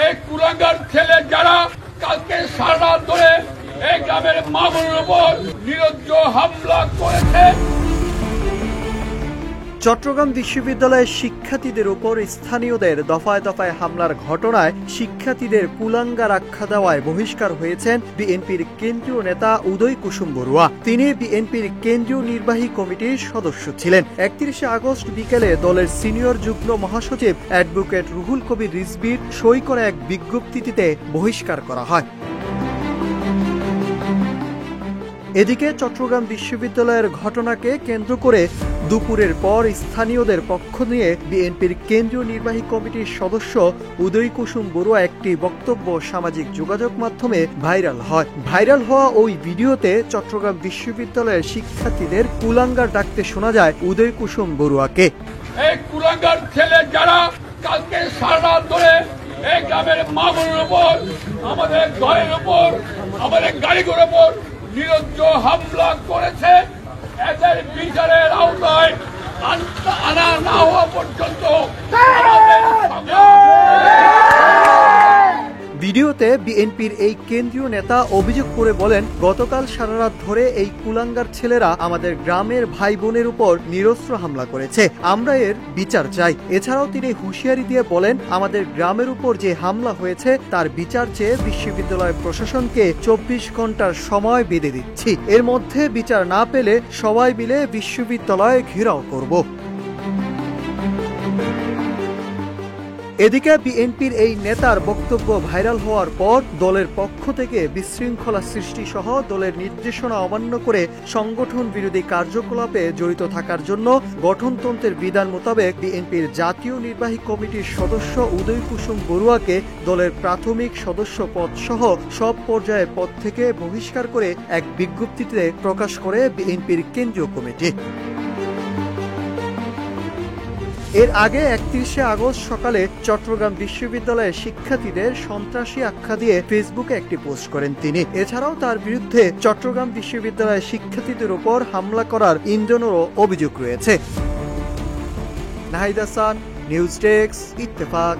এই কুলাঙ্গার ছেলে যারা কালকে সারা রাত ধরে এই গ্রামের মা বোনের উপর নিরজ্জ হামলা করেছে। চট্টগ্রাম বিশ্ববিদ্যালয়ের শিক্ষার্থীদের উপর স্থানীয়দের দফায় দফায় হামলার ঘটনায় শিক্ষার্থীদের কুলাঙ্গার আখ্যা দেওয়ায় বহিষ্কার হয়েছেন বিএনপির কেন্দ্রীয় নেতা উদয় কুসুম বড়ুয়া। তিনি বিএনপির কেন্দ্রীয় নির্বাহী কমিটির সদস্য ছিলেন। 31 আগস্ট বিকেলে দলের সিনিয়র যুগ্ম মহাসচিব অ্যাডভোকেট রুহুল কবির রিজভীর সই করা এক বিজ্ঞপ্তিতে বহিষ্কার করা হয়। এদিকে চট্টগ্রাম বিশ্ববিদ্যালয়ের ঘটনাকে কেন্দ্র করে দুপুরের পর স্থানীয়দের পক্ষ নিয়ে বিএনপির কেন্দ্রীয় নির্বাহী কমিটির সদস্য উদয় কুসুম বড়ুয়া একটি বক্তব্য সামাজিক যোগাযোগ মাধ্যমে ভাইরাল হয়। ভাইরাল হওয়া ওই ভিডিওতে চট্টগ্রাম বিশ্ববিদ্যালয়ের শিক্ষার্থীদের কুলাঙ্গার ডাকতে শোনা যায় উদয় কুসুম বড়ুয়াকে। এই কুলাঙ্গার ছেলে যারা কালকে সারা রাত ধরে এই গ্রামের মা বোনের উপর, আমাদের ঘরের উপর, আমাদের গাড়িগুলোর উপর নিরজ্জ হামলা করেছে, এদের বিচারের আওতায় আনা না হওয়া পর্যন্ত ভিডিওতে বিএনপির এই কেন্দ্রীয় নেতা অভিযোগ করে বলেন, গতকাল সারা রাত ধরে এই কুলাঙ্গার ছেলেরা আমাদের গ্রামের ভাই বোনের উপর নিরস্ত্র হামলা করেছে, আমরা এর বিচার চাই। এছাড়াও তিনি হুঁশিয়ারি দিয়ে বলেন, আমাদের গ্রামের উপর যে হামলা হয়েছে তার বিচার চেয়ে বিশ্ববিদ্যালয় প্রশাসনকে 24 ঘন্টার সময় বেঁধে দিচ্ছি। এর মধ্যে বিচার না পেলে সবাই মিলে বিশ্ববিদ্যালয়ে ঘেরাও করব। এদিকে বিএনপির এই নেতার বক্তব্য ভাইরাল হওয়ার পর দলের পক্ষ থেকে বিশৃঙ্খলা সৃষ্টি সহ দলের নির্দেশনা অমান্য করে সংগঠন বিরোধী কার্যকলাপে জড়িত থাকার জন্য গঠনতন্ত্রের বিধান মোতাবেক বিএনপির জাতীয় নির্বাহী কমিটির সদস্য উদয় কুসুম বড়ুয়াকে দলের প্রাথমিক সদস্য পদ সহ সব পর্যায়ের পদ থেকে বহিষ্কার করে এক বিজ্ঞপ্তিতে প্রকাশ করে বিএনপির কেন্দ্রীয় কমিটি। এর আগে 31 আগস্ট সকালে চট্টগ্রাম বিশ্ববিদ্যালয়ের শিক্ষার্থীদের সন্ত্রাসী আখ্যা দিয়ে ফেসবুকে একটি পোস্ট করেন তিনি। এছাড়াও তার বিরুদ্ধে চট্টগ্রাম বিশ্ববিদ্যালয়ের শিক্ষার্থীদের উপর হামলা করার ইন্ধনেরও অভিযোগ রয়েছে। Nahid Hasan, news desk, Ittefaq.